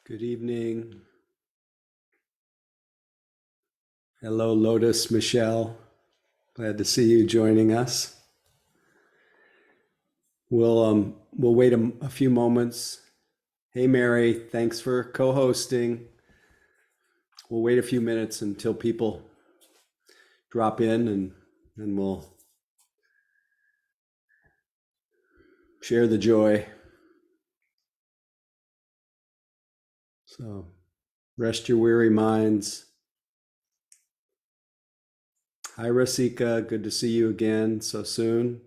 Good evening. Hello, Lotus, Michelle. Glad to see you joining us. We'll wait a few moments. Hey, Mary, thanks for co-hosting. We'll wait a few minutes until people drop in, and then we'll share the joy. So rest your weary minds. Hi, Rasika. Good to see you again so soon.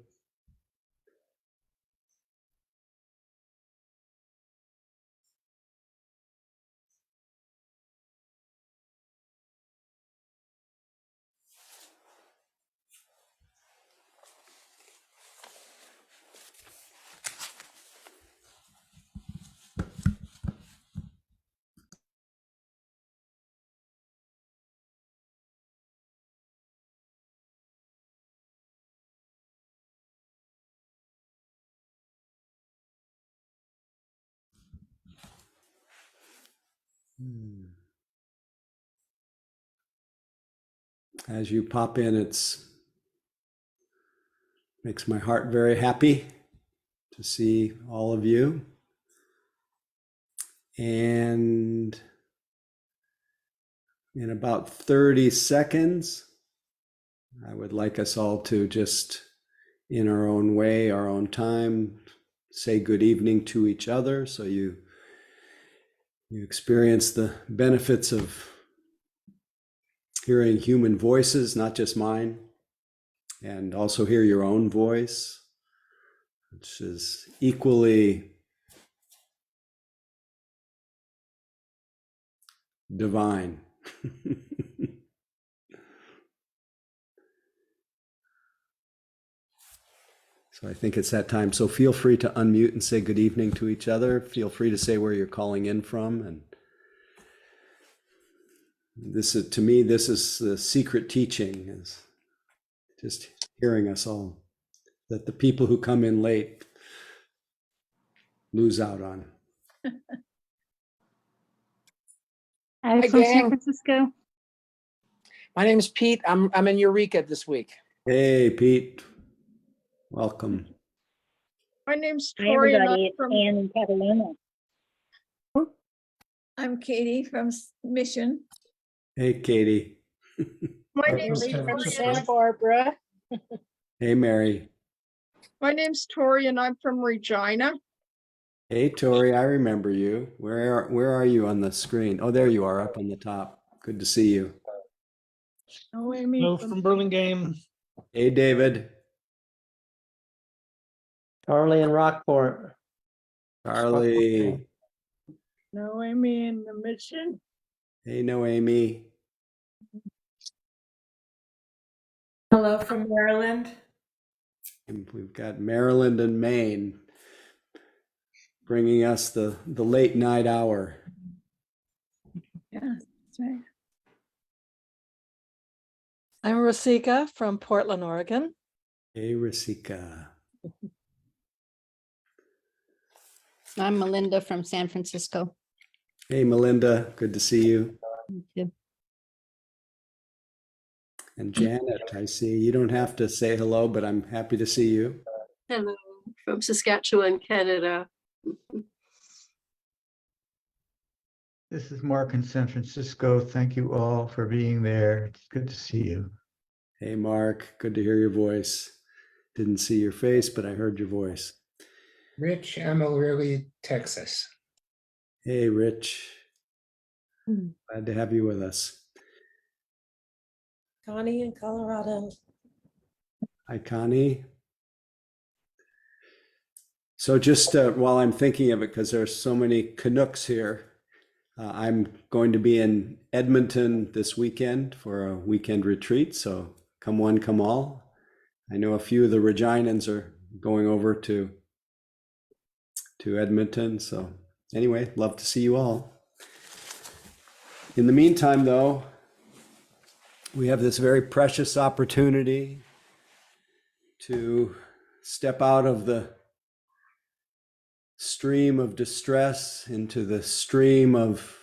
As you pop in, it's makes my heart very happy to see all of you. And in about 30 seconds, I would like us all to just, in our own way, our own time, say good evening to each other, so you experience the benefits of hearing human voices, not just mine, and also hear your own voice, which is equally divine. So I think it's that time. So feel free to unmute and say good evening to each other. Feel free to say where you're calling in from. And this is, to me, this is the secret teaching, is just hearing us all, that the people who come in late lose out on. Hi, from San Francisco. My name is Pete. I'm in Eureka this week. Hey, Pete. Welcome. My name's Hi, Tori. And everybody. It's Ann in Catalina. I'm Katie from Mission. Hey, Katie. My Marie name's from Tori. Santa Barbara. Hey, Mary. My name's Tori, and I'm from Regina. Hey, Tori, I remember you. Where are you on the screen? Oh, there you are, up on the top. Good to see you. Oh, Amy. Hello from Burlingame. Hey, David. Charlie in Rockport. Charlie. No, Amy in the Mission. Hey, Noemi. Hello from Maryland. And we've got Maryland and Maine bringing us the late night hour. Yeah, that's right. I'm Rasika from Portland, Oregon. Hey, Rasika. I'm Melinda from San Francisco. Hey, Melinda. Good to see you. Thank you. And Janet, I see. You don't have to say hello, but I'm happy to see you. Hello, from Saskatchewan, Canada. This is Mark in San Francisco. Thank you all for being there. It's good to see you. Hey, Mark. Good to hear your voice. Didn't see your face, but I heard your voice. Rich, Amarillo, Texas. Hey, Rich. Glad to have you with us. Connie in Colorado. Hi, Connie. So just while I'm thinking of it, because there's so many Canucks here, I'm going to be in Edmonton this weekend for a weekend retreat. So come one, come all. I know a few of the Reginans are going over to Edmonton. So anyway, love to see you all. In the meantime, though, we have this very precious opportunity to step out of the stream of distress into the stream of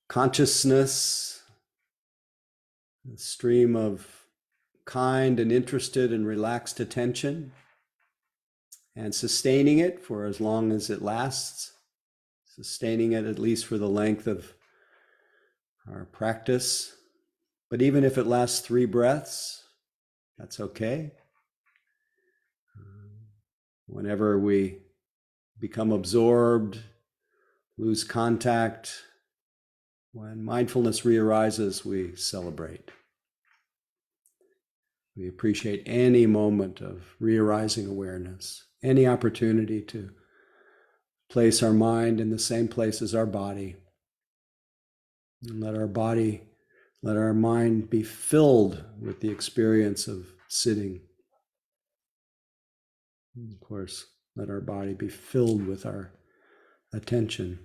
consciousness, the stream of kind and interested and relaxed attention, and sustaining it for as long as it lasts, sustaining it at least for the length of our practice. But even if it lasts 3 breaths, that's okay. Whenever we become absorbed, lose contact, when mindfulness rearises, we celebrate. We appreciate any moment of rearising awareness, any opportunity to place our mind in the same place as our body, and let our mind be filled with the experience of sitting. And of course, let our body be filled with our attention.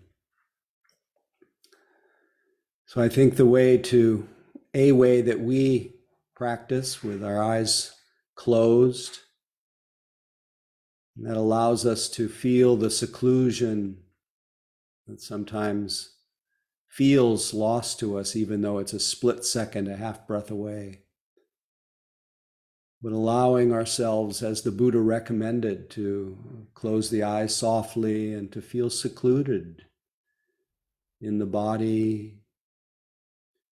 So I think a way that we practice with our eyes closed, that allows us to feel the seclusion that sometimes feels lost to us, even though it's a split second, a half breath away. But allowing ourselves, as the Buddha recommended, to close the eyes softly and to feel secluded in the body,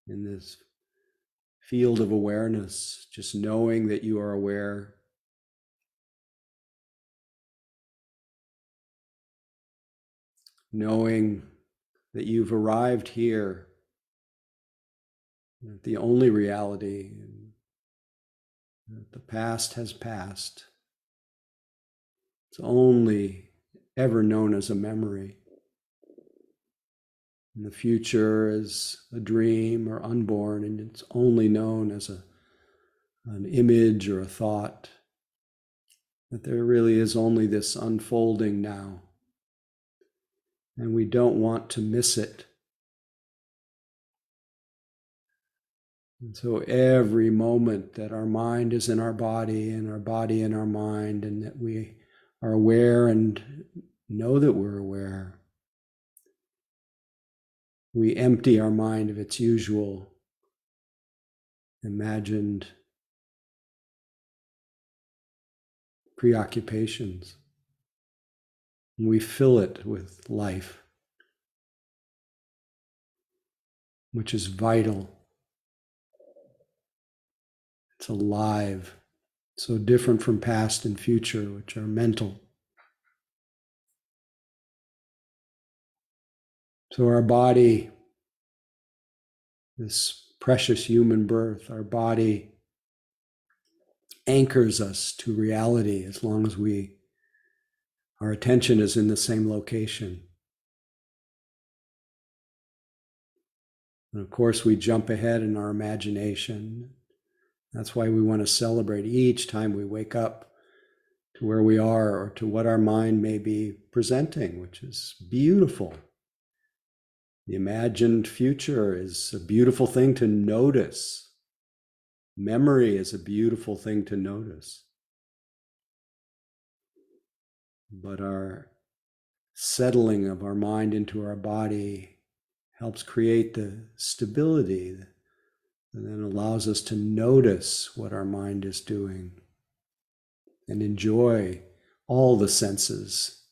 in this field of awareness, just knowing that you are aware. Knowing that you've arrived here, that the only reality, that the past has passed. It's only ever known as a memory. And the future is a dream or unborn, and it's only known as an image or a thought. That there really is only this unfolding now. And we don't want to miss it. And so every moment that our mind is in our body and our body in our mind, and that we are aware and know that we're aware, we empty our mind of its usual imagined preoccupations. And we fill it with life, which is vital. It's alive, so different from past and future, which are mental. So our body, this precious human birth, our body anchors us to reality as long as our attention is in the same location. And of course, we jump ahead in our imagination. That's why we want to celebrate each time we wake up to where we are or to what our mind may be presenting, which is beautiful. The imagined future is a beautiful thing to notice. Memory is a beautiful thing to notice. But our settling of our mind into our body helps create the stability that then allows us to notice what our mind is doing and enjoy all the senses,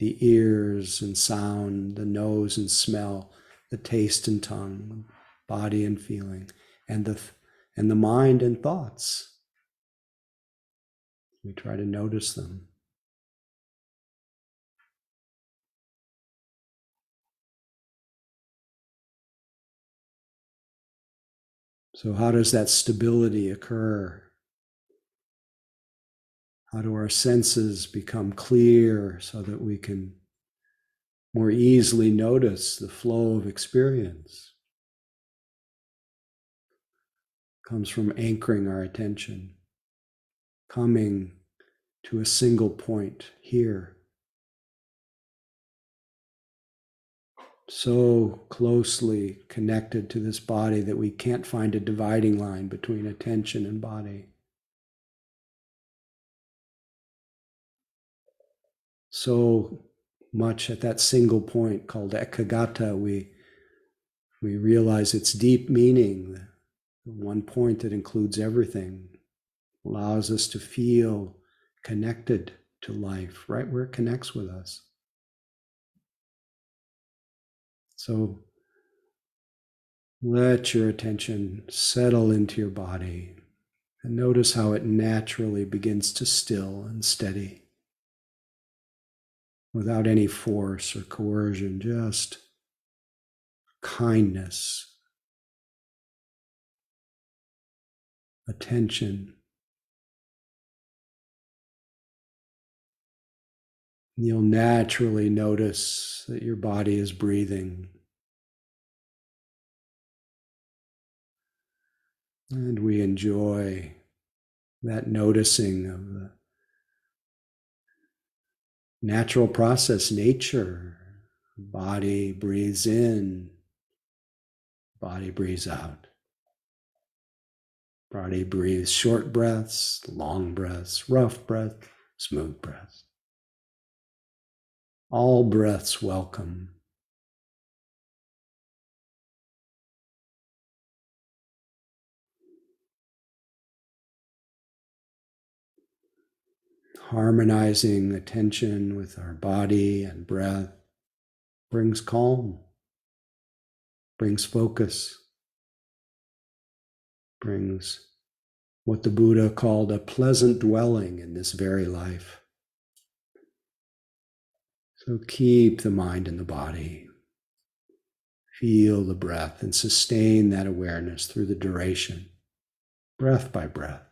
the ears and sound, the nose and smell, the taste and tongue, body and feeling, and the mind and thoughts. We try to notice them. So how does that stability occur? How do our senses become clear so that we can more easily notice the flow of experience? It comes from anchoring our attention, coming to a single point here. So closely connected to this body that we can't find a dividing line between attention and body. so much at that single point called ekagata, we realize its deep meaning, the one point that includes everything, allows us to feel connected to life right where it connects with us. So let your attention settle into your body and notice how it naturally begins to still and steady without any force or coercion, just kindness, attention. You'll naturally notice that your body is breathing. And we enjoy that noticing of the natural process, nature. Body breathes in, body breathes out. Body breathes short breaths, long breaths, rough breath, smooth breaths. All breaths welcome. Harmonizing attention with our body and breath brings calm, brings focus, brings what the Buddha called a pleasant dwelling in this very life. So keep the mind in the body. Feel the breath and sustain that awareness through the duration, breath by breath.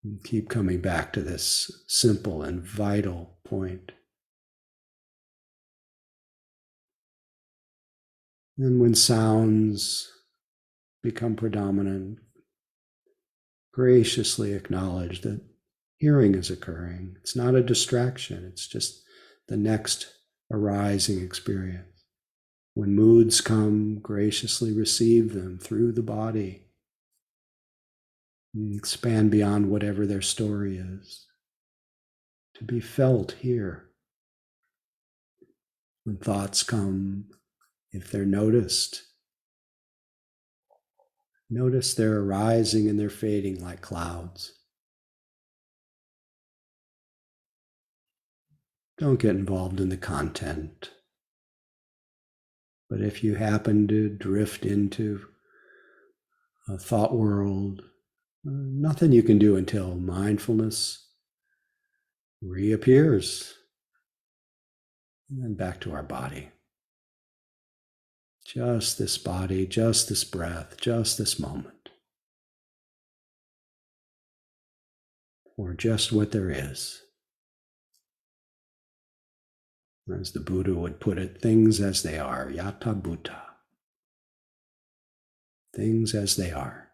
And keep coming back to this simple and vital point. And when sounds become predominant, graciously acknowledge that hearing is occurring. It's not a distraction, it's just the next arising experience. When moods come, graciously receive them through the body. And expand beyond whatever their story is, to be felt here. When thoughts come, if they're noticed, notice they're arising and they're fading like clouds. Don't get involved in the content. But if you happen to drift into a thought world, nothing you can do until mindfulness reappears. And then back to our body. Just this body, just this breath, just this moment. Or just what there is. As the Buddha would put it, things as they are, yata bhuta. Things as they are.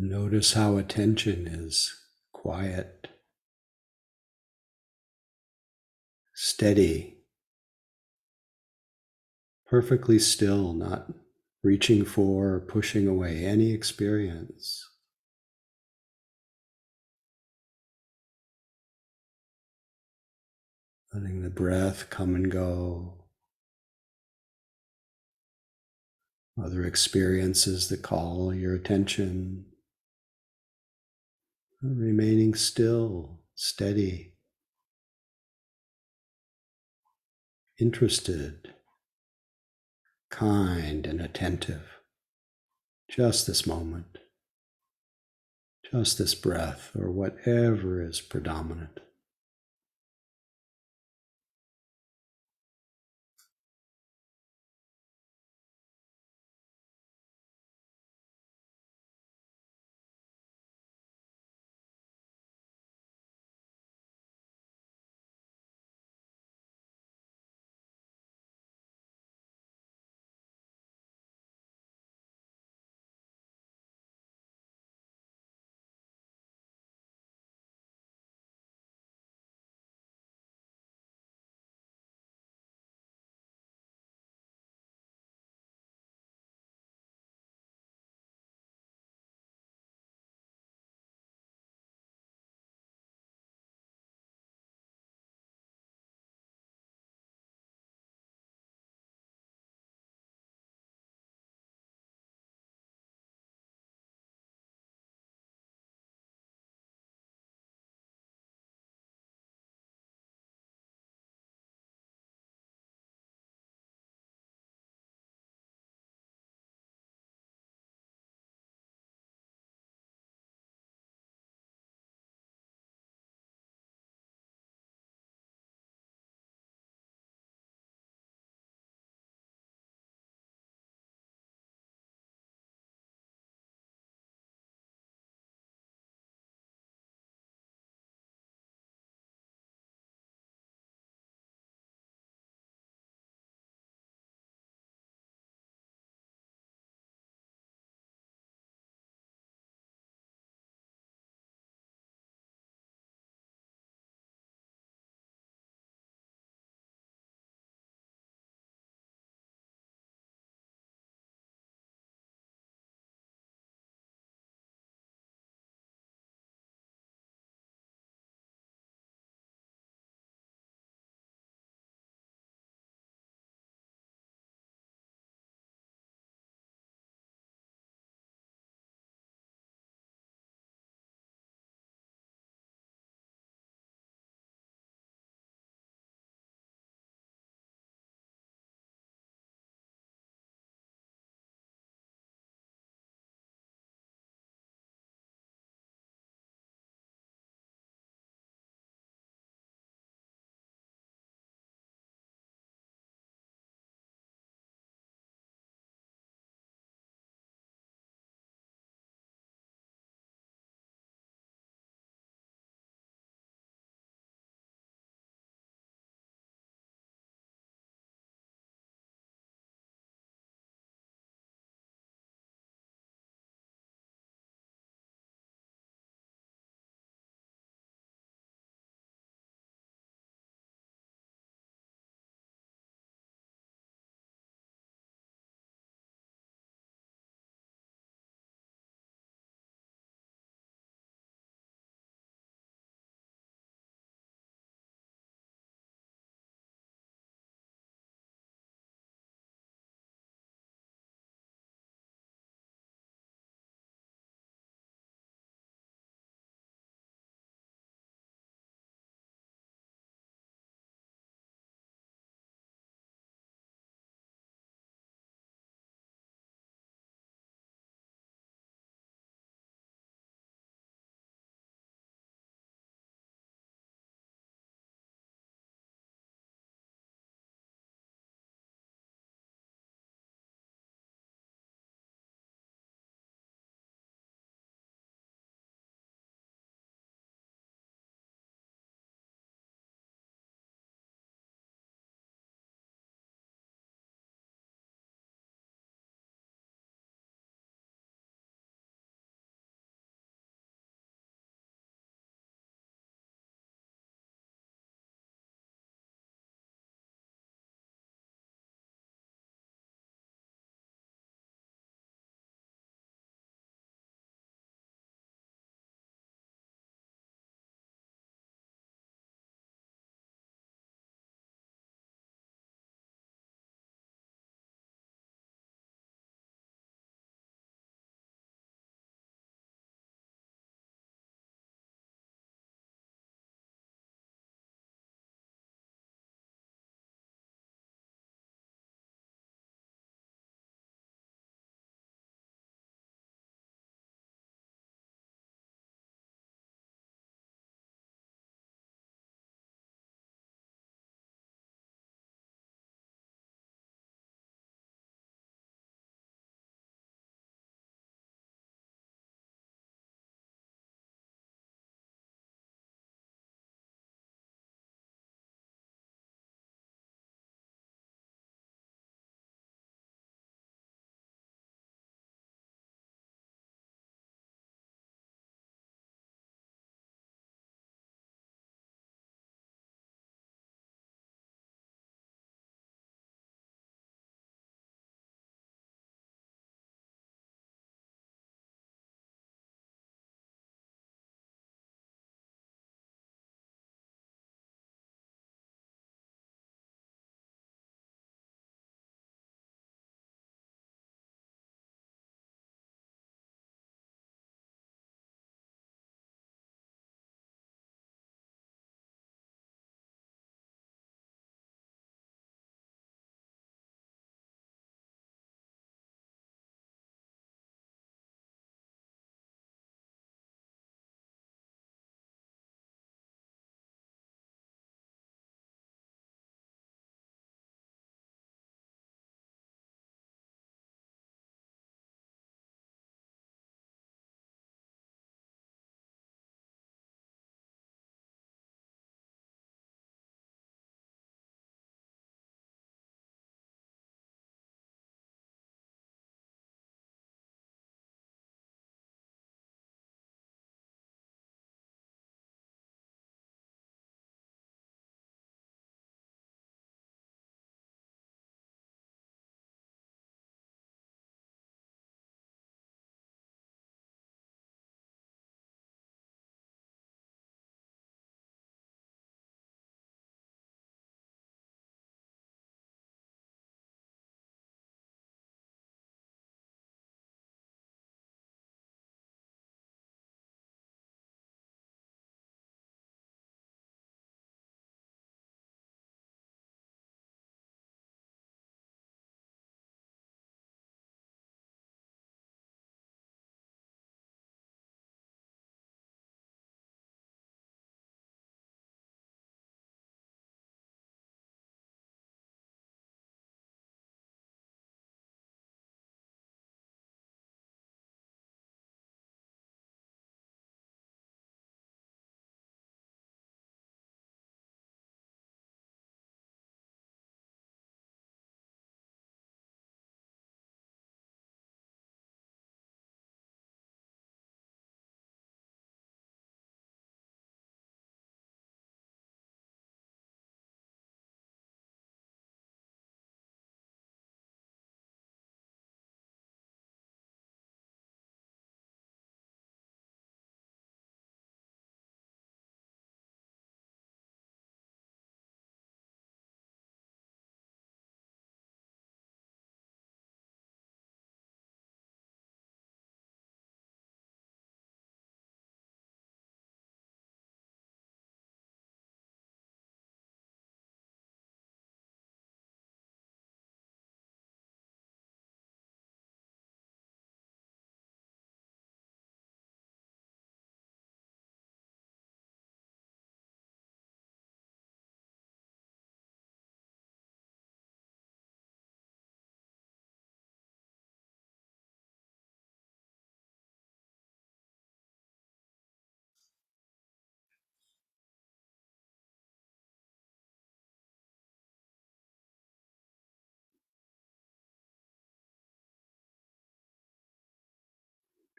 Notice how attention is quiet, steady, perfectly still, not reaching for or pushing away any experience. Letting the breath come and go. Other experiences that call your attention. Remaining still, steady, interested, kind, and attentive. Just this moment, just this breath, or whatever is predominant.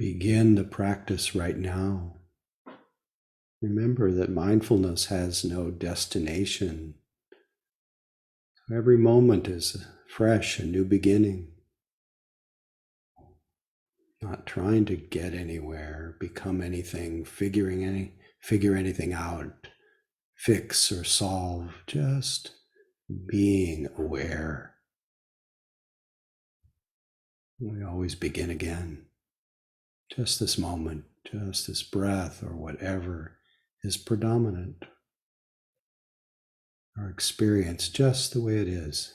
begin the practice right now. Remember that mindfulness has no destination. Every moment is fresh, a new beginning. Not trying to get anywhere, become anything, figure anything out, fix or solve, just being aware. We always begin again. Just this moment, just this breath or whatever is predominant. Our experience just the way it is.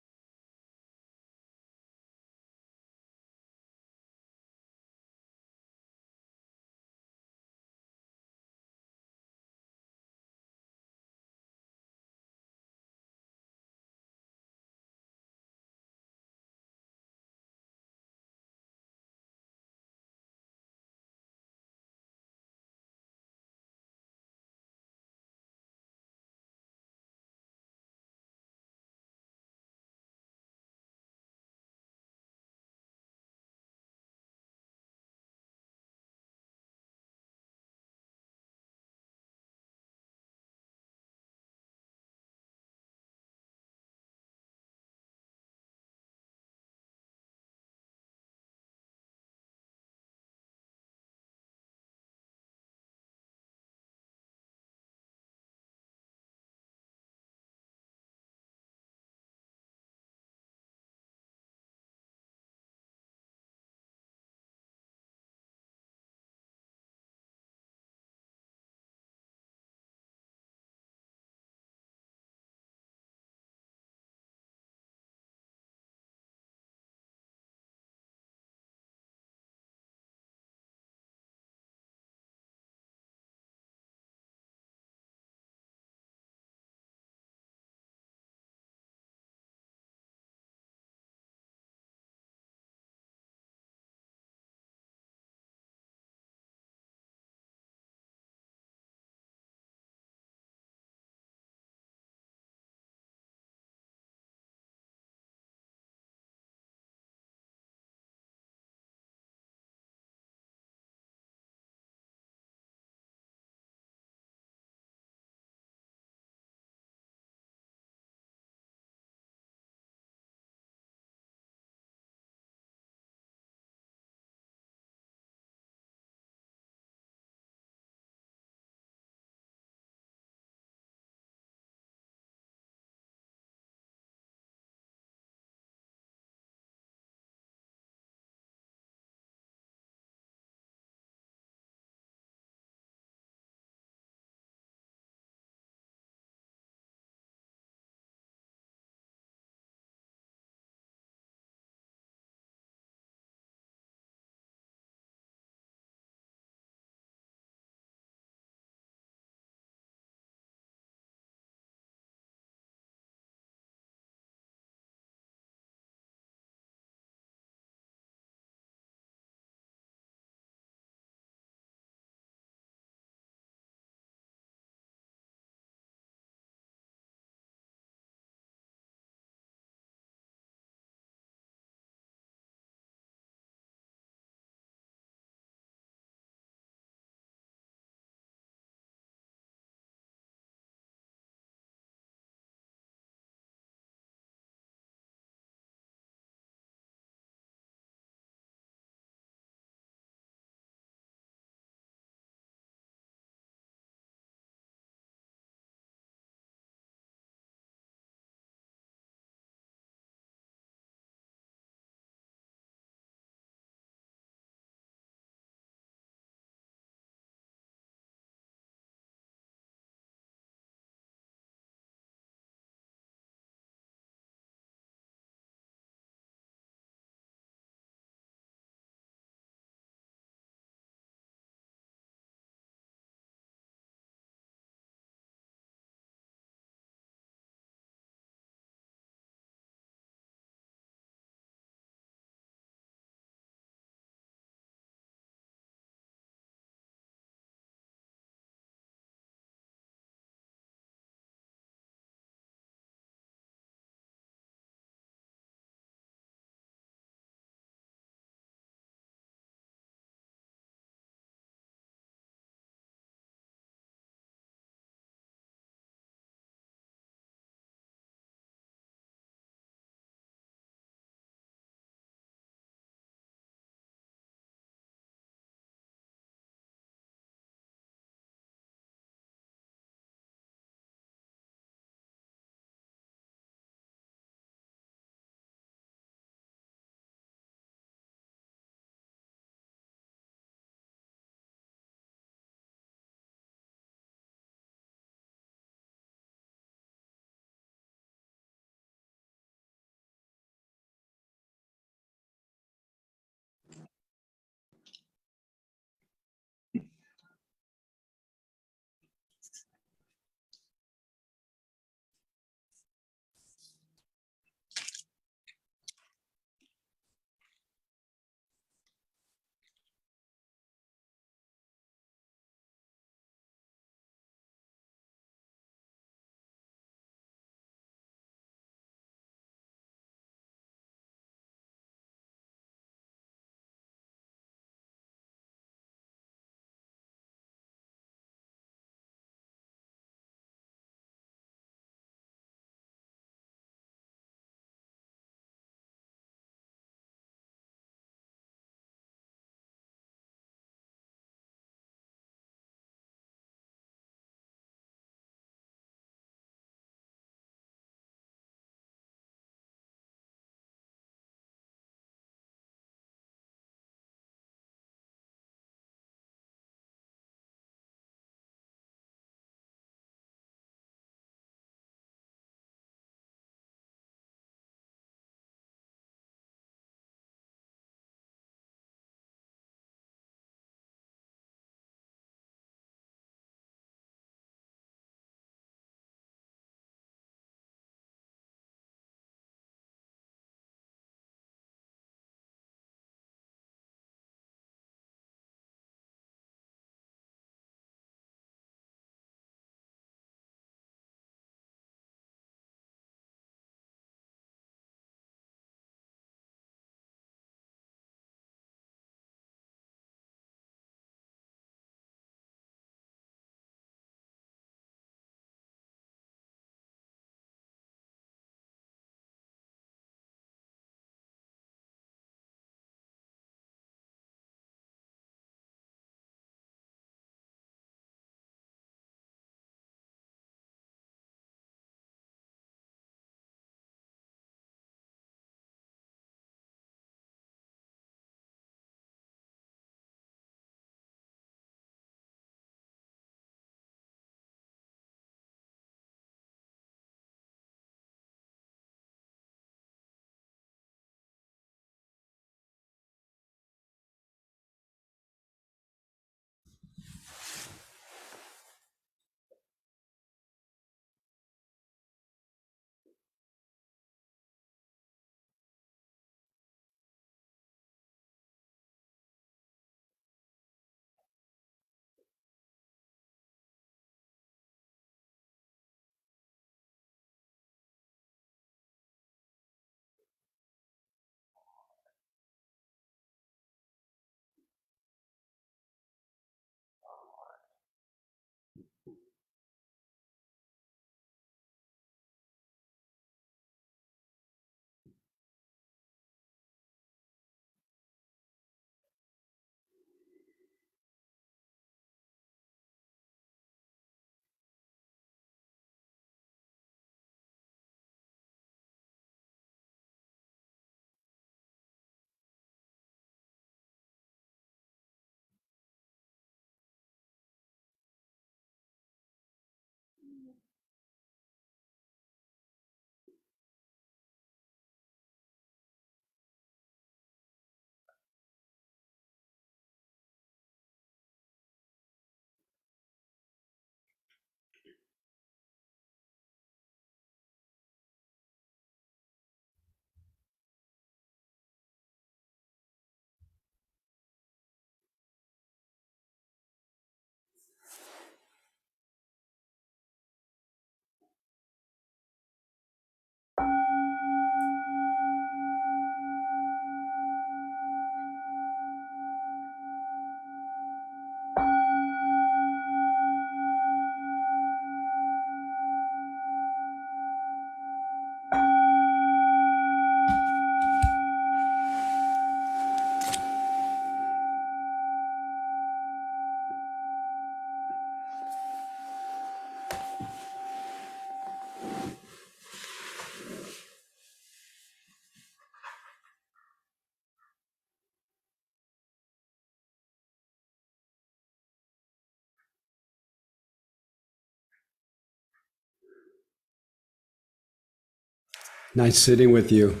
Nice sitting with you.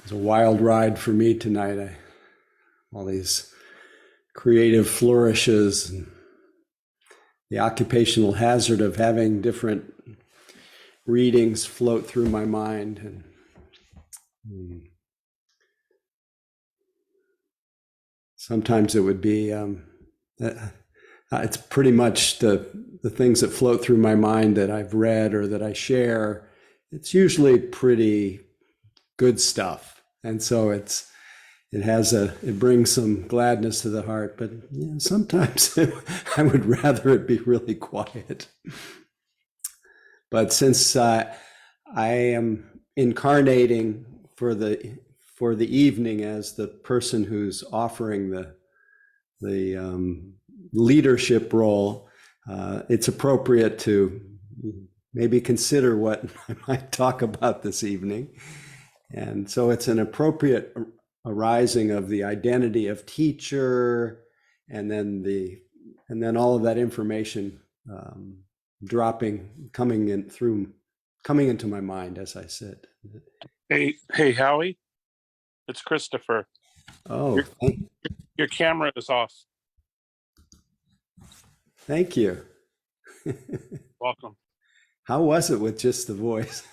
It's a wild ride for me tonight. All these creative flourishes and the occupational hazard of having different readings float through my mind. And sometimes it would be, it's pretty much the things that float through my mind that I've read or that I share. It's usually pretty good stuff. And so it brings some gladness to the heart, but sometimes I would rather it be really quiet. But since I am incarnating for the evening as the person who's offering the leadership role, it's appropriate to maybe consider what I might talk about this evening. And so it's an appropriate arising of the identity of teacher, and then all of that information coming into my mind as I sit. Hey, Howie, it's Christopher. Oh, Your camera is off. thank you. Welcome. How was it with just the voice?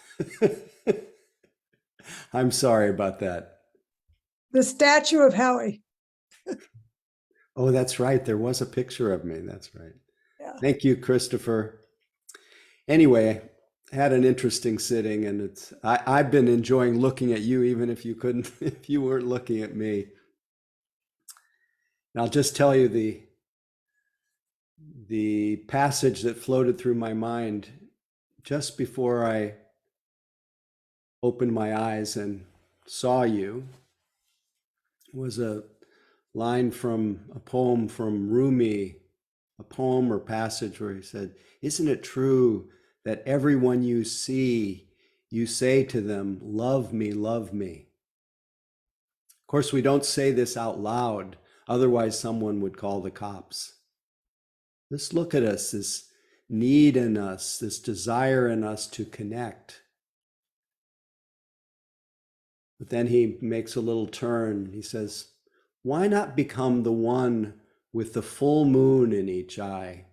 I'm sorry about that. The statue of Howie. Oh, that's right. There was a picture of me. That's right. Yeah. Thank you, Christopher. Anyway, I had an interesting sitting, and I've been enjoying looking at you, even if you weren't looking at me. And I'll just tell you the passage that floated through my mind just before I opened my eyes and saw you was a line from a poem from Rumi, a poem or passage where he said, "Isn't it true that everyone you see, you say to them, 'Love me, love me'?" Of course, we don't say this out loud, otherwise someone would call the cops. Just look at us, this need in us, this desire in us to connect. But then he makes a little turn. He says, why not become the one with the full moon in each eye,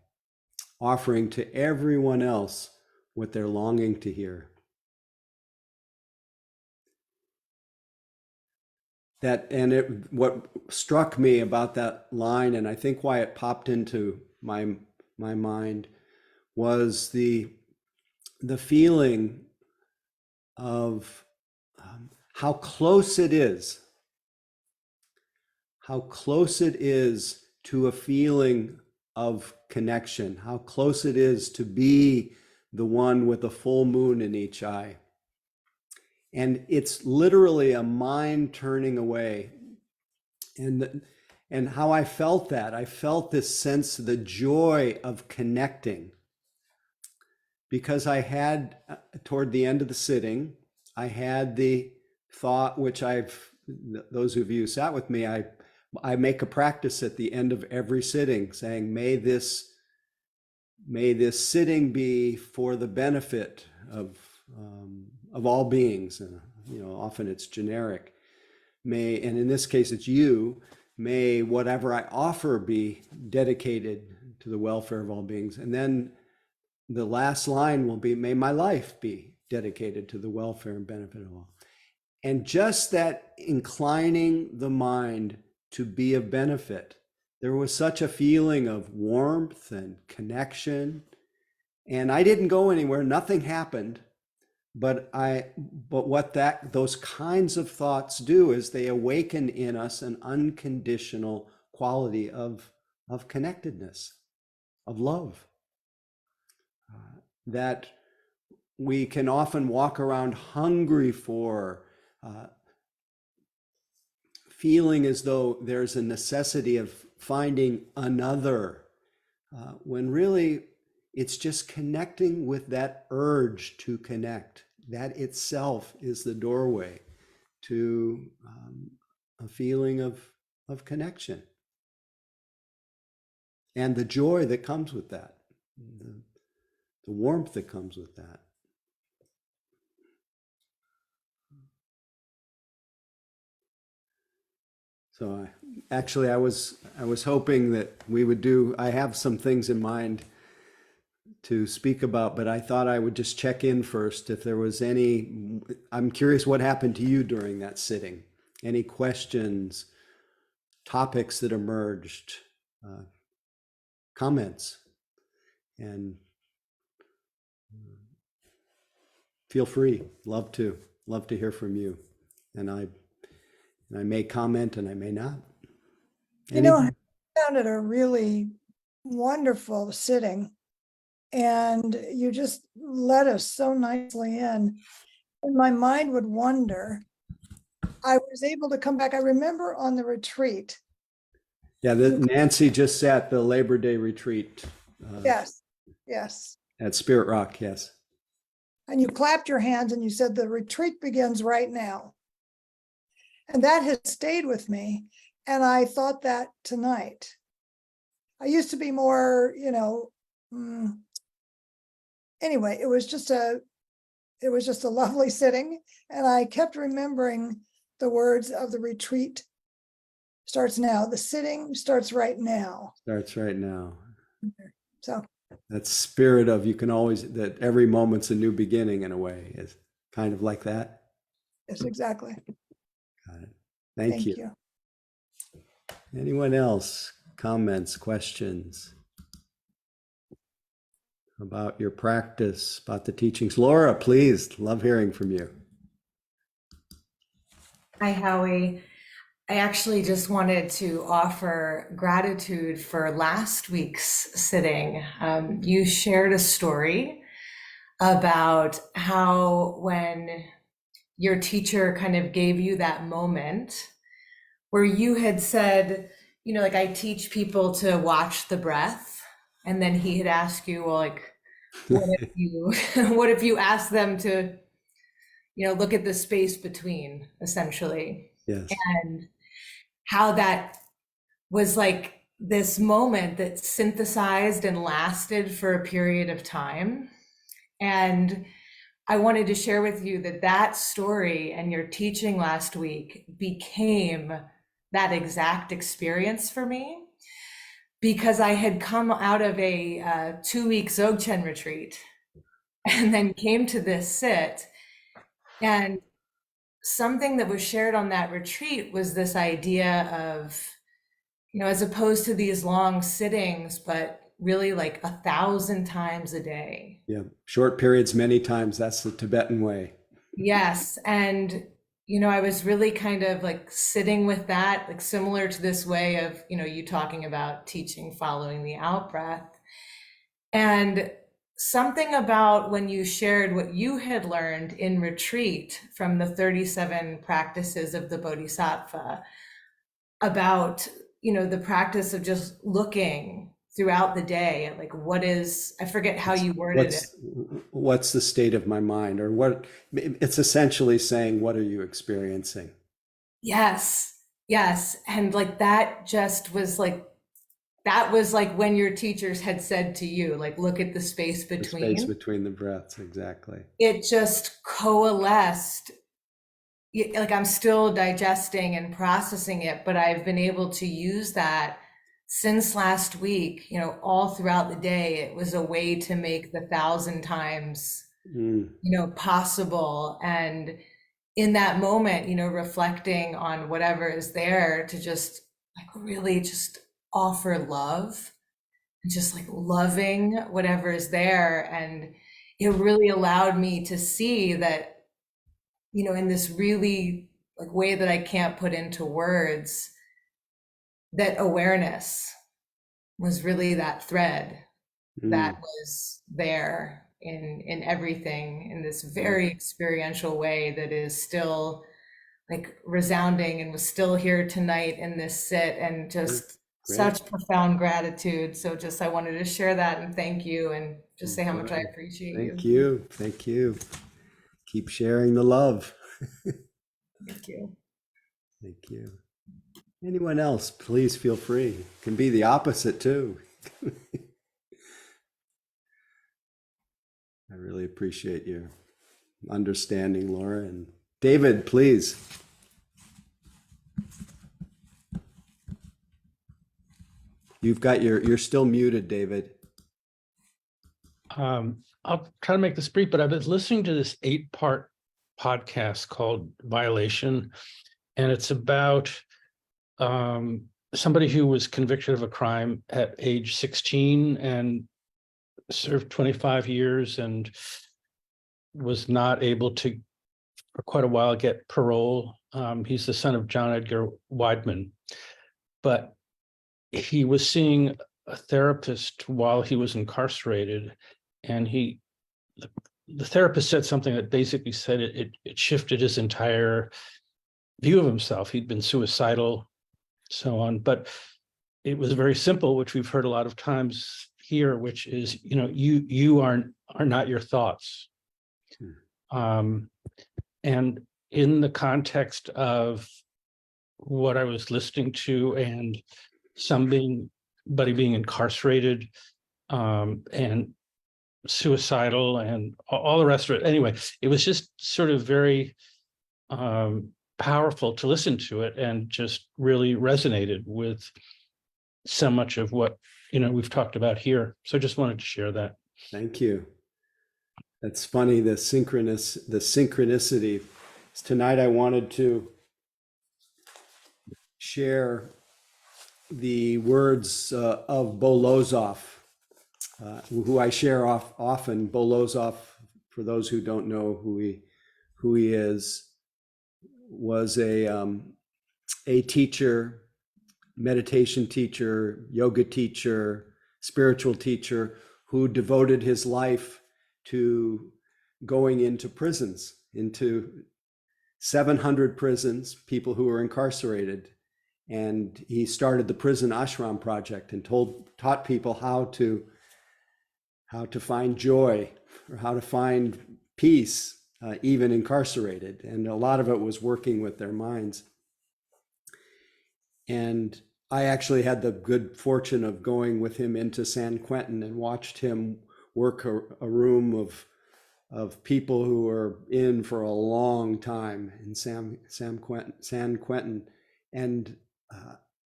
offering to everyone else what they're longing to hear? What struck me about that line, and I think why it popped into my mind, was the feeling of how close it is to a feeling of connection, how close it is to be the one with a full moon in each eye. And it's literally a mind turning away. And how I felt that, I felt this sense of the joy of connecting, because I had, toward the end of the sitting, I had the thought, which those of you who sat with me, I make a practice at the end of every sitting saying, may this sitting be for the benefit of all beings. And, often it's generic. And in this case, it's you. May whatever I offer be dedicated to the welfare of all beings. And then the last line will be, may my life be dedicated to the welfare and benefit of all. And just that inclining the mind to be of benefit, there was such a feeling of warmth and connection. And I didn't go anywhere, nothing happened. But what those kinds of thoughts do is they awaken in us an unconditional quality of connectedness, of love, that we can often walk around hungry for, feeling as though there's a necessity of finding another, when really it's just connecting with that urge to connect. That itself is the doorway to a feeling of connection and the joy that comes with that. the warmth that comes with that. So I was hoping that we would do, I have some things in mind to speak about, but I thought I would just check in first if there was any, I'm curious what happened to you during that sitting. Any questions, topics that emerged, comments, and feel free, love to hear from you. And I may comment and I may not. You know, I found it a really wonderful sitting, and you just led us so nicely in. And my mind would wander. I was able to come back. I remember on the retreat. Yeah, Nancy just sat the Labor Day retreat. Yes, yes. At Spirit Rock, yes. And you clapped your hands and you said, the retreat begins right now. And that has stayed with me. And I thought that tonight. I used to be more, anyway, it was just a lovely sitting. And I kept remembering the words of the retreat starts now. The sitting starts right now. Starts right now. So that spirit of you can always, that every moment's a new beginning in a way, is kind of like that. yes, exactly. Got it. Thank you. You. Anyone else? Comments, questions about your practice, about the teachings? Laura, please, love hearing from you. Hi, Howie. I actually just wanted to offer gratitude for last week's sitting. You shared a story about how when your teacher kind of gave you that moment where you had said, like I teach people to watch the breath. And then he had asked you, well, like, what if you ask them to, look at the space between, essentially. Yes. And how that was like this moment that synthesized and lasted for a period of time. And I wanted to share with you that story and your teaching last week became that exact experience for me, because I had come out of a 2-week Dzogchen retreat and then came to this sit, and something that was shared on that retreat was this idea of, as opposed to these long sittings, but really like 1,000 times a day. Yeah, short periods many times. That's the Tibetan way. Yes. And, I was really kind of like sitting with that, like similar to this way of, you talking about teaching following the out breath. And something about when you shared what you had learned in retreat from the 37 practices of the Bodhisattva about, the practice of just looking throughout the day, like I forget how you worded it. What's the state of my mind, or what it's essentially saying, what are you experiencing? Yes. And like that just was like, that was like when your teachers had said to you, like, look at the space between. The space between the breaths, exactly. It just coalesced. Like I'm still digesting and processing it, but I've been able to use that since last week, all throughout the day. It was a way to make the 1,000 times, possible. And in that moment, reflecting on whatever is there, to just like really just offer love and just like loving whatever is there. And it really allowed me to see that, in this really like way that I can't put into words, that awareness was really that thread that was there in everything, in this very experiential way that is still like resounding and was still here tonight in this sit, and just such profound gratitude. So just I wanted to share that and thank you, and just say how much I appreciate you. Thank you. Keep sharing the love. Thank you. Thank you. Anyone else, please feel free. Can be the opposite too. I really appreciate your understanding, Laura. And David, please. You're still muted, David. I'll try to make this brief, but I've been listening to this 8-part podcast called Violation, and it's about somebody who was convicted of a crime at age 16 and served 25 years and was not able to, for quite a while, get parole. He's the son of John Edgar Wideman, but he was seeing a therapist while he was incarcerated, and the therapist said something that basically said it shifted his entire view of himself. He'd been suicidal, so on, but it was very simple, which we've heard a lot of times here, which is, you are not your thoughts. And in the context of what I was listening to, and somebody being incarcerated, and suicidal and all the rest of it. Anyway, it was just sort of very powerful to listen to it, and just really resonated with so much of what we've talked about here. So I just wanted to share that. Thank you. That's funny, the synchronicity. Tonight I wanted to share the words of Bolozov, who I share often. Bolozov, for those who don't know who he is, was a teacher, meditation teacher, yoga teacher, spiritual teacher, who devoted his life to going into prisons, into 700 prisons, people who were incarcerated. And he started the Prison Ashram Project and taught people how to find joy, or how to find peace, even incarcerated. And a lot of it was working with their minds. And I actually had the good fortune of going with him into San Quentin and watched him work a room of people who were in for a long time in San Quentin. And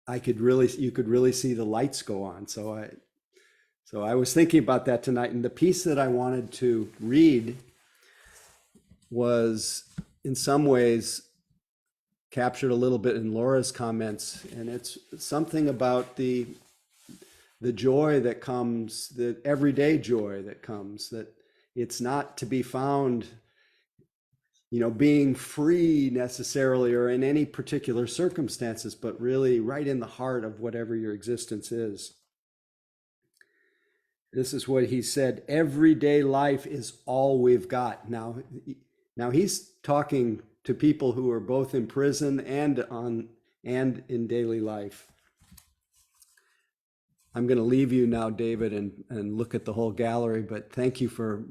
you could really see the lights go on. So I was thinking about that tonight, and the piece that I wanted to read was in some ways captured a little bit in Laura's comments, and it's something about the joy that comes, the everyday joy that comes, that it's not to be found, being free necessarily or in any particular circumstances, but really right in the heart of whatever your existence is. This is what he said: everyday life is all we've got. Now he's talking to people who are both in prison and in daily life. I'm going to leave you now, David, and look at the whole gallery, but thank you for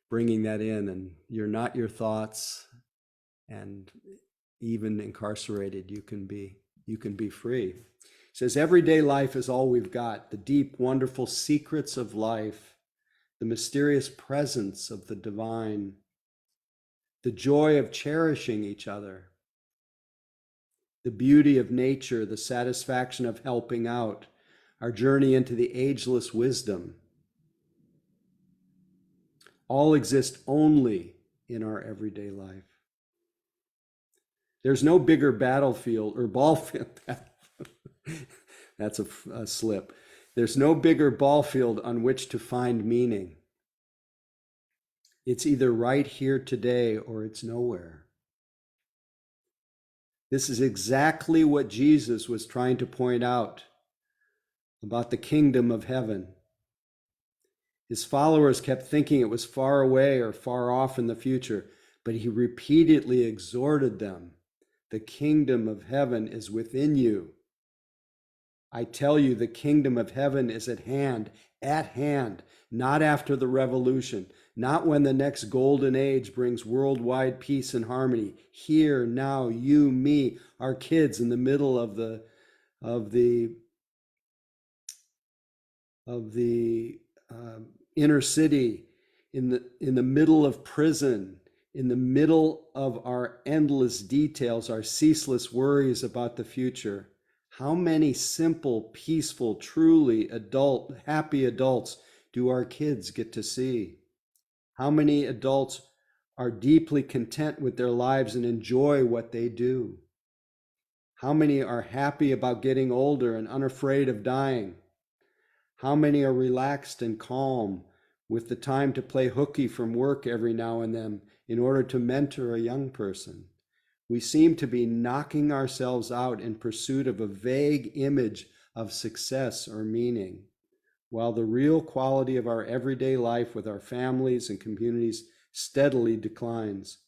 bringing that in. And you're not your thoughts, and even incarcerated, you can be free. It says, everyday life is all we've got. The deep, wonderful secrets of life, the mysterious presence of the divine, the joy of cherishing each other, the beauty of nature, the satisfaction of helping out, our journey into the ageless wisdom, all exist only in our everyday life. There's no bigger battlefield or ball field. That's a slip. There's no bigger ball field on which to find meaning. It's either right here today or it's nowhere. This is exactly what Jesus was trying to point out about the kingdom of heaven. His followers kept thinking it was far away or far off in the future, but he repeatedly exhorted them, the kingdom of heaven is within you. I tell you, the kingdom of heaven is at hand, not after the revolution, not when the next golden age brings worldwide peace and harmony. Here, now, you, me, our kids in the middle of the inner city, in the middle of prison, in the middle of our endless details, our ceaseless worries about the future. How many simple, peaceful, truly happy adults do our kids get to see? How many adults are deeply content with their lives and enjoy what they do? How many are happy about getting older and unafraid of dying? How many are relaxed and calm with the time to play hooky from work every now and then in order to mentor a young person? We seem to be knocking ourselves out in pursuit of a vague image of success or meaning, while the real quality of our everyday life with our families and communities steadily declines.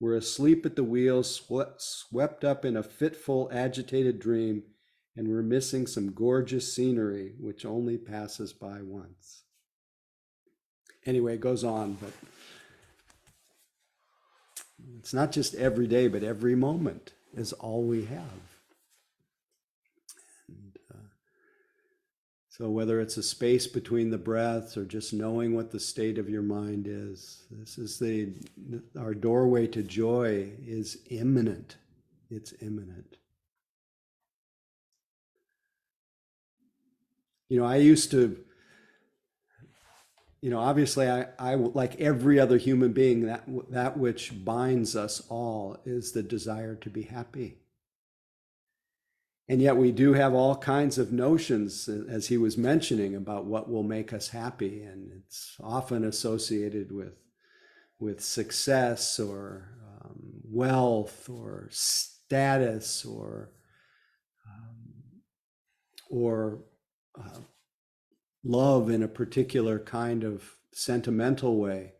We're asleep at the wheel, swept up in a fitful, agitated dream, and we're missing some gorgeous scenery which only passes by once. Anyway, it goes on, but it's not just every day, but every moment is all we have. And, so whether it's a space between the breaths or just knowing what the state of your mind is, this is our doorway to joy is imminent. It's imminent. I used to, obviously I like every other human being, that which binds us all is the desire to be happy. And yet we do have all kinds of notions, as he was mentioning, about what will make us happy. And it's often associated with success or wealth or status or love in a particular kind of sentimental way.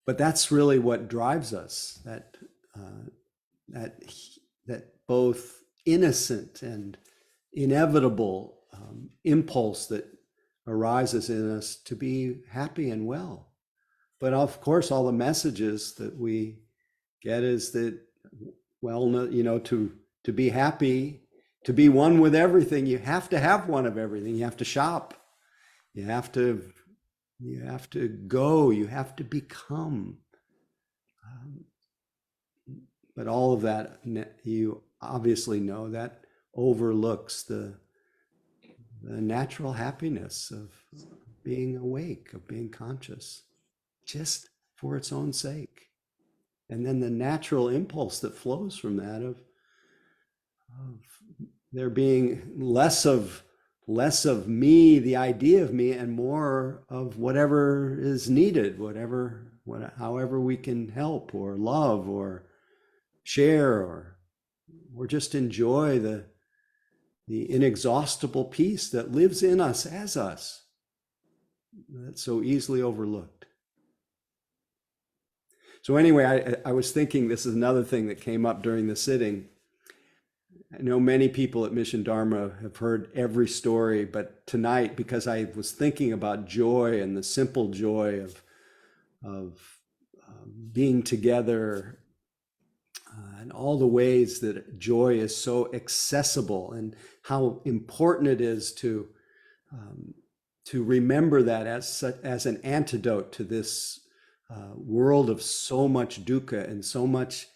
But that's really what drives us, that both innocent and inevitable impulse that arises in us to be happy and well. But of course, all the messages that we get is that, well, to be happy, to be one with everything, you have to have one of everything. You have to shop. You have to go. You have to become. But all of that, you obviously know, that overlooks the natural happiness of being awake, of being conscious, just for its own sake. And then the natural impulse that flows from that of there being less of me, the idea of me, and more of whatever is needed, however we can help or love or share or just enjoy the inexhaustible peace that lives in us as us, that's so easily overlooked. So anyway, I was thinking, this is another thing that came up during the sitting. I know many people at Mission Dharma have heard every story, but tonight, because I was thinking about joy and the simple joy of being together, and all the ways that joy is so accessible, and how important it is to remember that as an antidote to this world of so much dukkha and so much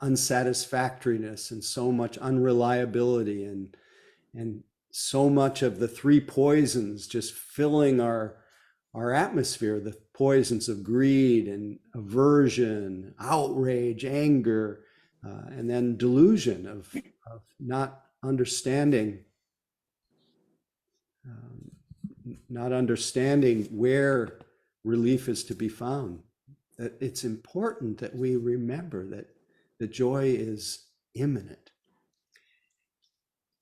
unsatisfactoriness and so much unreliability and so much of the three poisons just filling our atmosphere, the poisons of greed and aversion, outrage, anger, and then delusion of not understanding where relief is to be found. That it's important that we remember that the joy is imminent.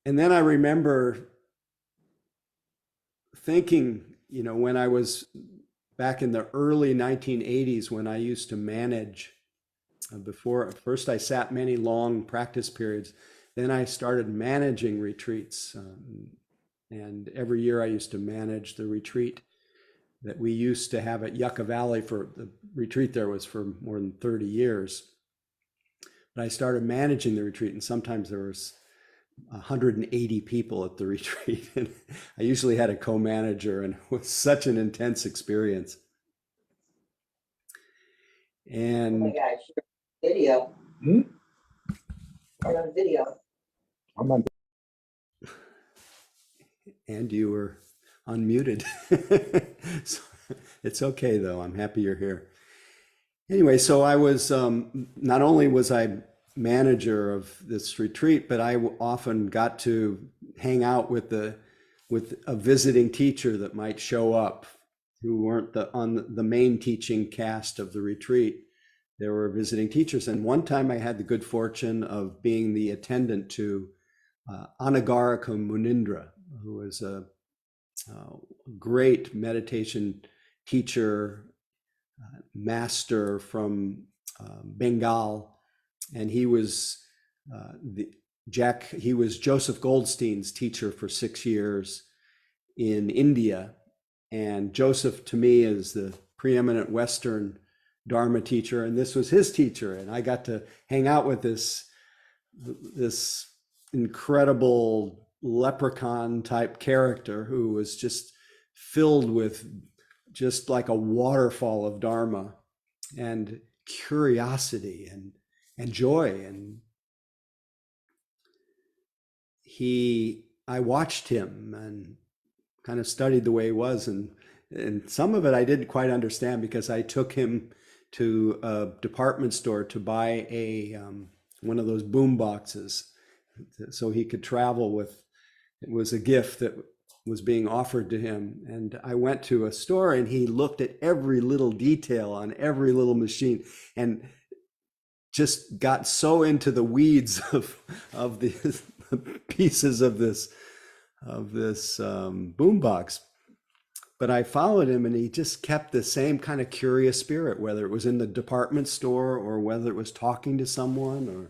And then I remember thinking, when I was back in the early 1980s, when I used to manage, first I sat many long practice periods, then I started managing retreats. And every year I used to manage the retreat that we used to have at Yucca Valley. For the retreat there was for more than 30 years. But I started managing the retreat, and sometimes there was 180 people at the retreat. And I usually had a co-manager, and it was such an intense experience. And Oh my gosh, video. You're on video. I'm on. and you were unmuted. So it's okay though. I'm happy you're here. Anyway, so I was not only was I manager of this retreat, but I often got to hang out with a visiting teacher that might show up, who weren't on the main teaching cast of the retreat. There were visiting teachers, and one time I had the good fortune of being the attendant to Anagarika Munindra, who was a great meditation teacher, master from Bengal, and he was he was Joseph Goldstein's teacher for 6 years in India. And Joseph, to me, is the preeminent Western Dharma teacher, and this was his teacher. And I got to hang out with this incredible leprechaun type character who was just filled with just like a waterfall of Dharma and curiosity and joy. And I watched him and kind of studied the way he was, and some of it I didn't quite understand, because I took him to a department store to buy one of those boom boxes so he could travel with. It was a gift that was being offered to him. And I went to a store, and he looked at every little detail on every little machine and just got so into the weeds of the pieces of this boombox. But I followed him, and he just kept the same kind of curious spirit, whether it was in the department store or whether it was talking to someone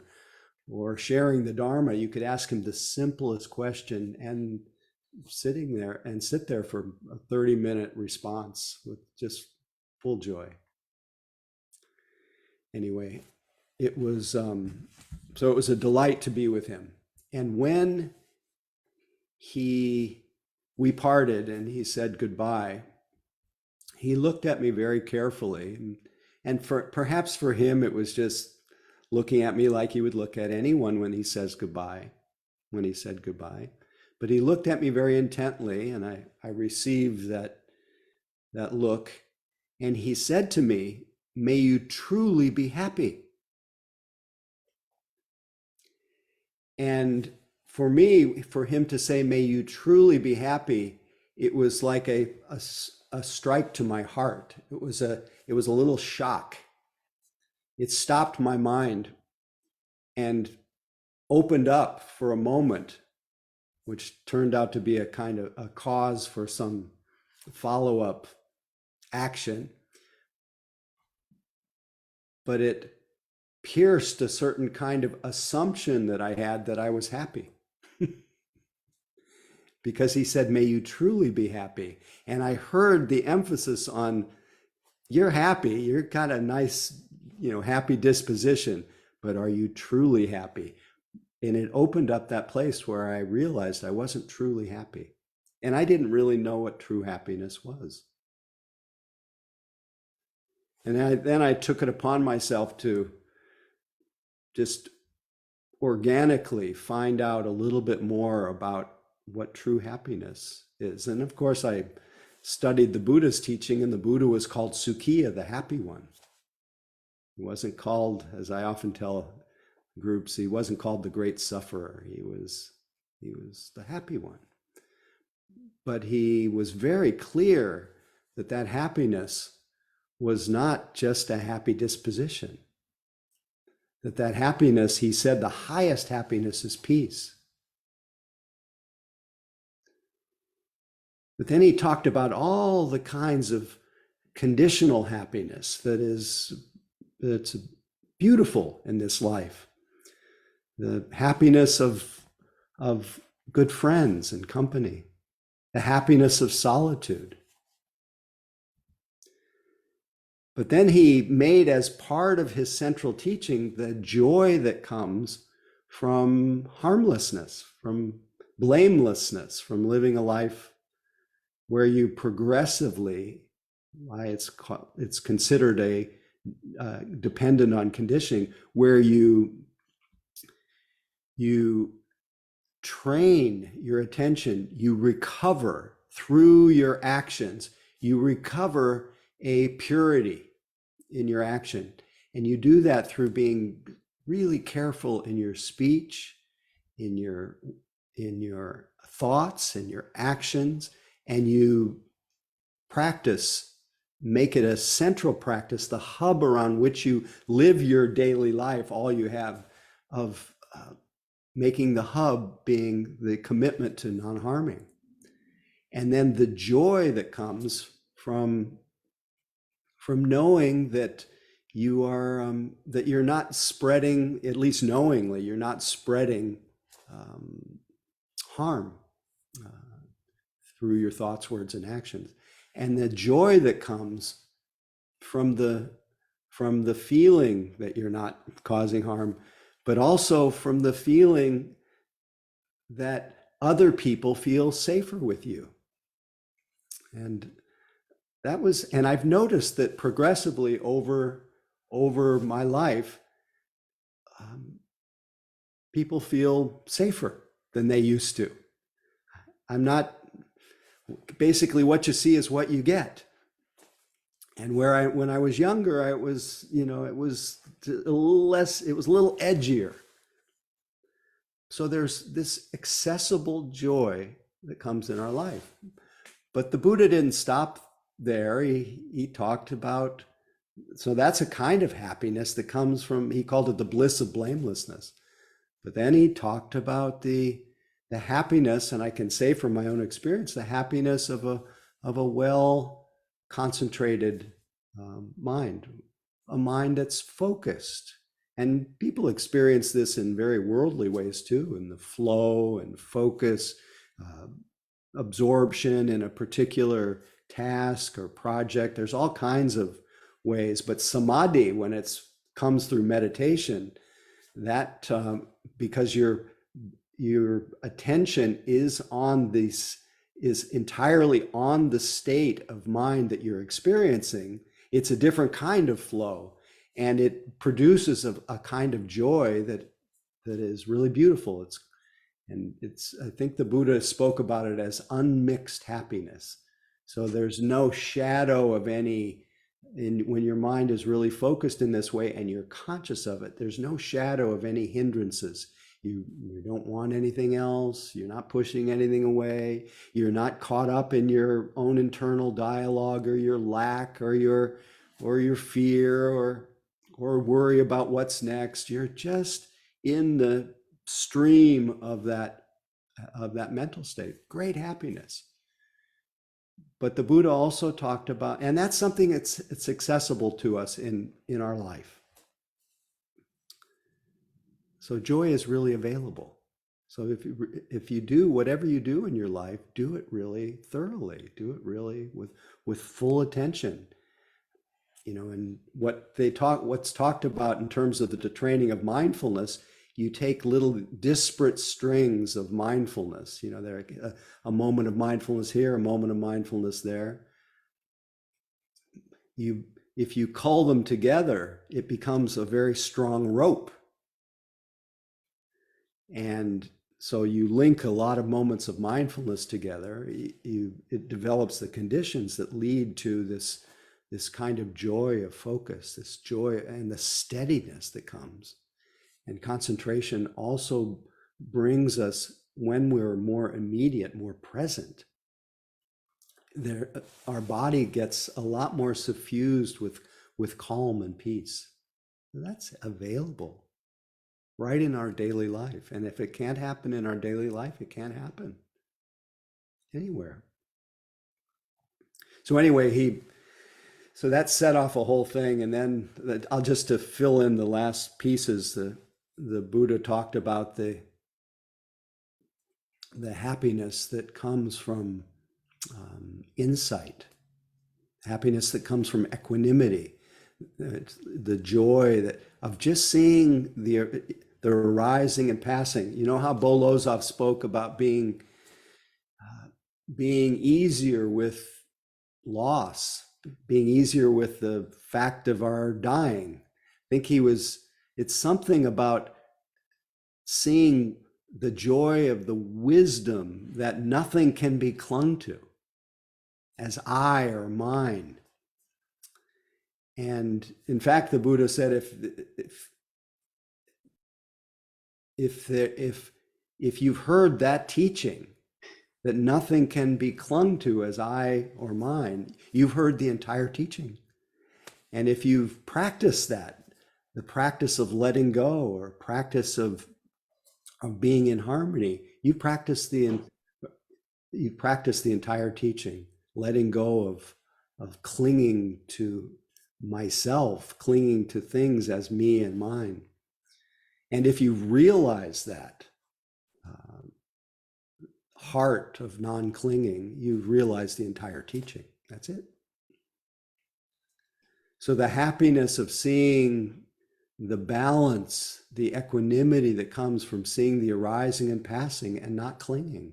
or sharing the Dharma. You could ask him the simplest question and sit there for a 30-minute response with just full joy. Anyway, it was so it was a delight to be with him. And when we parted and he said goodbye, he looked at me very carefully, and perhaps for him it was just looking at me like he would look at anyone when he said goodbye. But he looked at me very intently, and I received that look, and he said to me, "May you truly be happy." And for me, for him to say, "May you truly be happy," it was like a strike to my heart. It was a little shock. It stopped my mind and opened up for a moment, which turned out to be a kind of a cause for some follow-up action. But it pierced a certain kind of assumption that I had that I was happy. Because he said, "May you truly be happy." And I heard the emphasis on, you're happy, you're kind of nice, happy disposition, but are you truly happy? And it opened up that place where I realized I wasn't truly happy. And I didn't really know what true happiness was. And then I took it upon myself to just organically find out a little bit more about what true happiness is. And of course, I studied the Buddha's teaching, and the Buddha was called Sukhiya, the happy one. He wasn't called, as I often tell groups, he wasn't called the great sufferer. He was the happy one. But he was very clear that happiness was not just a happy disposition. That happiness, he said, the highest happiness is peace. But then he talked about all the kinds of conditional happiness that's beautiful in this life. The happiness of good friends and company, the happiness of solitude. But then he made as part of his central teaching the joy that comes from harmlessness, from blamelessness, from living a life where you progressively, why it's considered a dependent on conditioning, where you train your attention, you recover through your actions, you recover a purity in your action. And you do that through being really careful in your speech, in your thoughts, in your actions, and you practice, make it a central practice, the hub around which you live your daily life, all you have of making the hub being the commitment to non-harming. And then the joy that comes from knowing that you are that you're not spreading, at least knowingly, you're not spreading harm through your thoughts, words, and actions. And the joy that comes from the feeling that you're not causing harm, but also from the feeling that other people feel safer with you. And that was, and I've noticed that progressively over my life, people feel safer than they used to. I'm not, basically what you see is what you get. And when I was younger, it was a little edgier. So there's this accessible joy that comes in our life. But the Buddha didn't stop there. He talked about, so that's a kind of happiness that comes from, he called it the bliss of blamelessness. But then he talked about the happiness, and I can say from my own experience, the happiness of a well concentrated mind, a mind that's focused. And people experience this in very worldly ways too, in the flow and focus, absorption in a particular task or project. There's all kinds of ways, but samadhi, when it comes through meditation, that because your attention is entirely on the state of mind that you're experiencing, it's a different kind of flow, and it produces a kind of joy that is really beautiful. I think the Buddha spoke about it as unmixed happiness. So there's no shadow of any, when your mind is really focused in this way and you're conscious of it, there's no shadow of any hindrances. You don't want anything else. You're not pushing anything away. You're not caught up in your own internal dialogue or your lack or your fear or worry about what's next. You're just in the stream of that mental state. Great happiness. But the Buddha also talked about, and that's something it's accessible to us in our life. So joy is really available. So if you do whatever you do in your life, do it really thoroughly. Do it really with full attention. And what's talked about in terms of the training of mindfulness, you take little disparate strings of mindfulness. There a moment of mindfulness here, a moment of mindfulness there. If you cull them together, it becomes a very strong rope. And so you link a lot of moments of mindfulness together. It develops the conditions that lead to this kind of joy of focus, this joy and the steadiness that comes. And concentration also brings us, when we're more immediate, more present, our body gets a lot more suffused with calm and peace. That's available right in our daily life. And if it can't happen in our daily life, it can't happen anywhere. So anyway, so that set off a whole thing. And then I'll just to fill in the last pieces, the Buddha talked about the happiness that comes from insight, happiness that comes from equanimity, the joy of just seeing the arising and passing. You know how Bo Lozov spoke about being easier with loss, being easier with the fact of our dying. I think it's something about seeing the joy of the wisdom that nothing can be clung to as I or mine. And in fact, the Buddha said, if you've heard that teaching, that nothing can be clung to as I or mine, you've heard the entire teaching. And if you've practiced that, the practice of letting go or practice of being in harmony, you practice the entire teaching, letting go of clinging to myself, clinging to things as me and mine. And if you realize that heart of non-clinging, you realize the entire teaching. That's it. So the happiness of seeing the balance, the equanimity that comes from seeing the arising and passing and not clinging,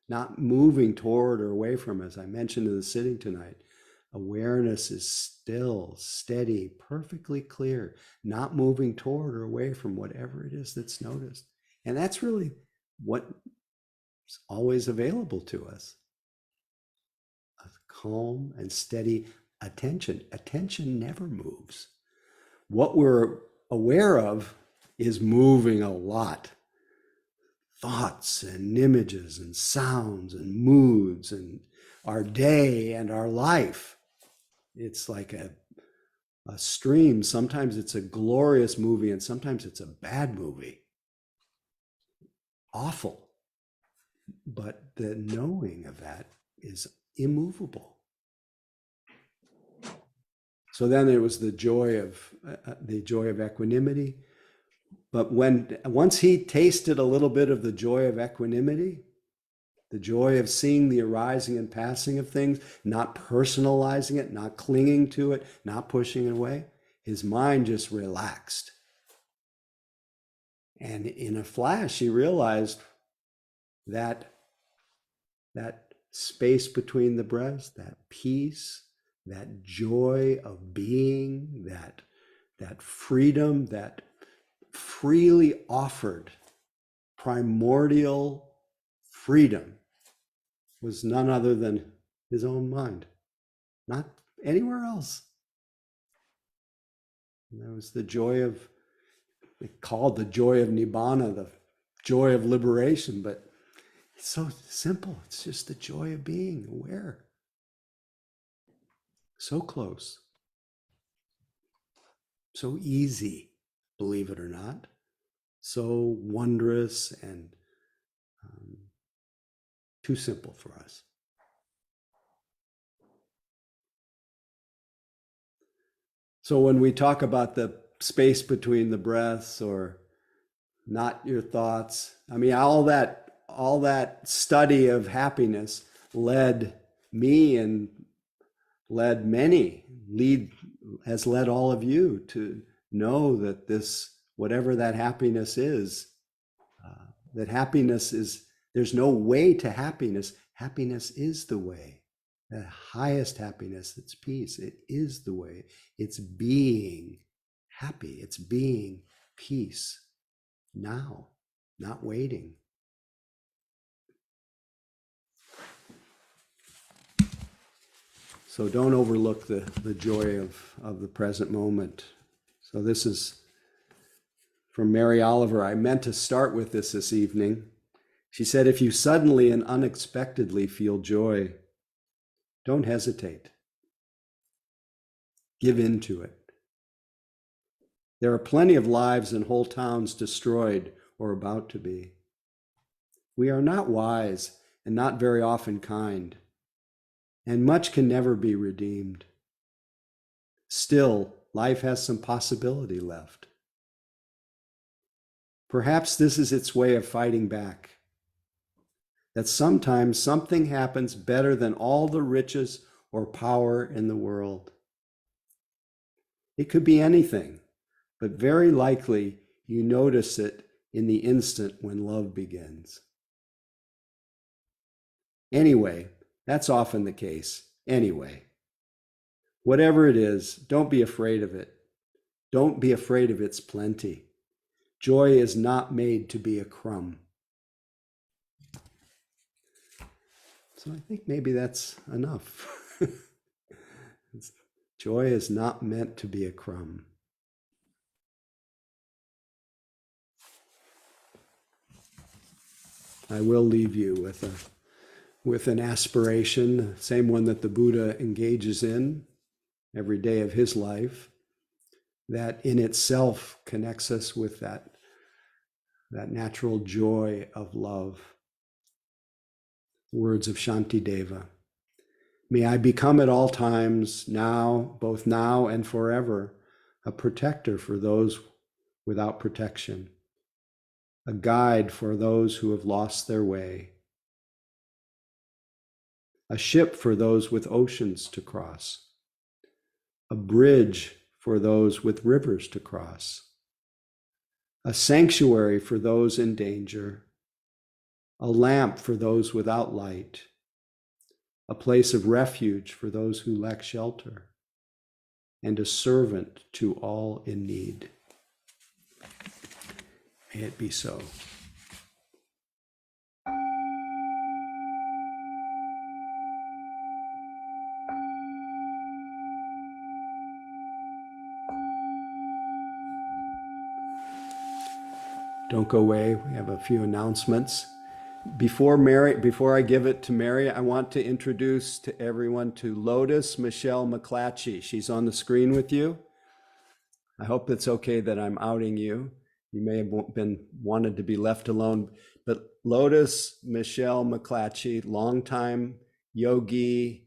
not moving toward or away from, as I mentioned in the sitting tonight. Awareness is still, steady, perfectly clear, not moving toward or away from whatever it is that's noticed. And that's really what's always available to us. A calm and steady attention. Attention never moves. What we're aware of is moving a lot. Thoughts and images and sounds and moods and our day and our life. It's like a stream. Sometimes it's a glorious movie and sometimes it's a bad movie. Awful. But the knowing of that is immovable. So then it was the joy of equanimity. But once he tasted a little bit of the joy of equanimity, the joy of seeing the arising and passing of things, not personalizing it, not clinging to it, not pushing it away, his mind just relaxed. And in a flash, he realized that space between the breaths, that peace, that joy of being, that freedom, that freely offered primordial freedom was none other than his own mind, not anywhere else. And that was the joy of, called the joy of Nibbana, the joy of liberation, but it's so simple. It's just the joy of being aware. So close. So easy, believe it or not. So wondrous and too simple for us. So when we talk about the space between the breaths or not your thoughts, I mean, all that study of happiness led me and led many, has led all of you to know that this, whatever that happiness is, that happiness is, there's no way to happiness. Happiness is the way. The highest happiness, it's peace. It is the way. It's being happy. It's being peace now, not waiting. So don't overlook the joy of the present moment. So this is from Mary Oliver. I meant to start with this evening. She said, if you suddenly and unexpectedly feel joy, don't hesitate. Give in to it. There are plenty of lives and whole towns destroyed or about to be. We are not wise and not very often kind, and much can never be redeemed. Still, life has some possibility left. Perhaps this is its way of fighting back. That sometimes something happens better than all the riches or power in the world. It could be anything, but very likely You notice it in the instant when love begins. Anyway, that's often the case. Anyway, whatever it is, don't be afraid of it. Don't be afraid of its plenty. Joy is not made to be a crumb. So I think maybe that's enough. Joy is not meant to be a crumb. I will leave you with an aspiration, the same one that the Buddha engages in every day of his life, that in itself connects us with that natural joy of love. Words of Shantideva. May I become at all times, now, both now and forever, a protector for those without protection, a guide for those who have lost their way, a ship for those with oceans to cross, a bridge for those with rivers to cross, a sanctuary for those in danger, a lamp for those without light, a place of refuge for those who lack shelter, and a servant to all in need. May it be so. Don't go away. We have a few announcements. Before I give it to Mary, I want to introduce to everyone to Lotus Michelle McClatchy. She's on the screen with you. I hope it's okay that I'm outing you. You may have wanted to be left alone, but Lotus Michelle McClatchy, longtime yogi,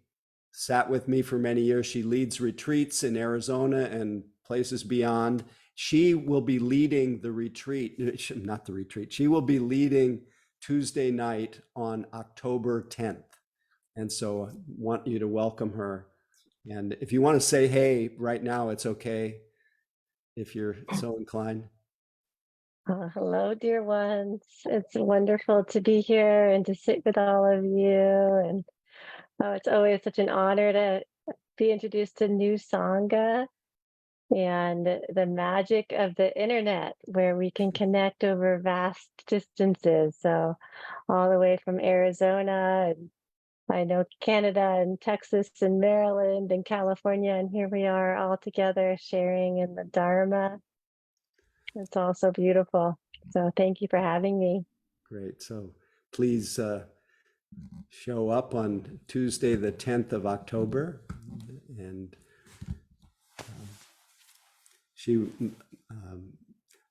sat with me for many years. She leads retreats in Arizona and places beyond. She will be leading the retreat, not the retreat. She will be leading Tuesday night on October 10th. And so I want you to welcome her. And if you want to say hey right now, it's okay if you're so inclined. Hello, dear ones. It's wonderful to be here and to sit with all of you. And it's always such an honor to be introduced to new Sangha and the magic of the internet where we can connect over vast distances. So all the way from Arizona, and I know Canada and Texas and Maryland and California, and here we are all together sharing in the Dharma. It's all so beautiful. So thank you for having me. Great. So please show up on Tuesday, the 10th of October. And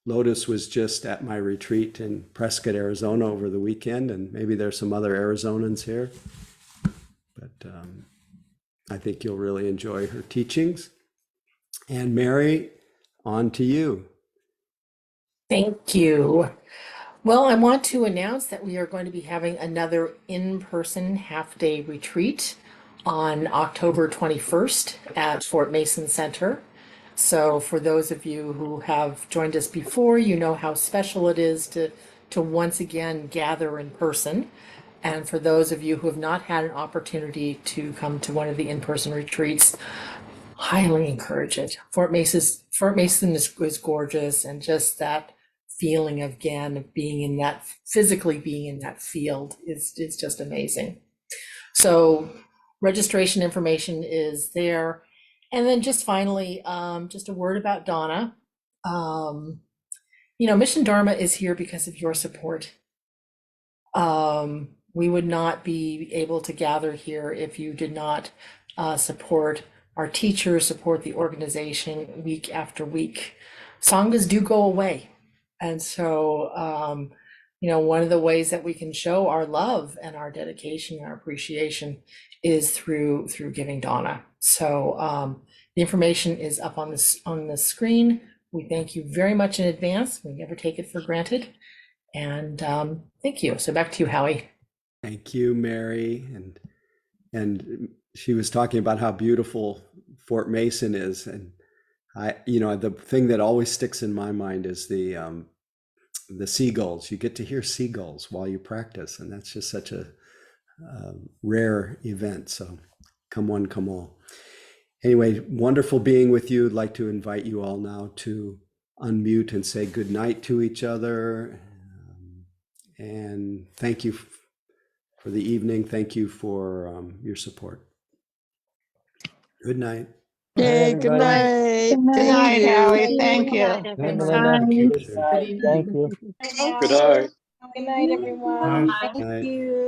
Lotus was just at my retreat in Prescott, Arizona over the weekend, and maybe there's some other Arizonans here. But I think you'll really enjoy her teachings. And Mary, on to you. Thank you. Well, I want to announce that we are going to be having another in-person half-day retreat on October 21st at Fort Mason Center. So for those of you who have joined us before, you know how special it is to once again gather in person. And for those of you who have not had an opportunity to come to one of the in-person retreats, highly encourage it. Fort Mason is gorgeous, and just that feeling again of being in that, physically being in that field is just amazing. So registration information is there. And then just finally, just a word about Donna. Mission Dharma is here because of your support. We would not be able to gather here if you did not support our teachers, support the organization week after week. Sanghas do go away. And so, one of the ways that we can show our love and our dedication and our appreciation is through giving Donna. So the information is up on the screen. We thank you very much in advance. We never take it for granted. And thank you. So back to you, Howie. Thank you, Mary. And she was talking about how beautiful Fort Mason is and the thing that always sticks in my mind is the seagulls. You get to hear seagulls while you practice, and that's just such a rare event. So come one, come all. Anyway, wonderful being with you. I'd like to invite you all now to unmute and say good night to each other. And thank you for the evening. Thank you for your support. Good night. Yay, good night. Good Thank night, you. Howie. Thank Good you. night, Night, everyone. Melinda. Bye. Good evening. Thank you. Thank Good you. night. Good night, everyone. Night. you.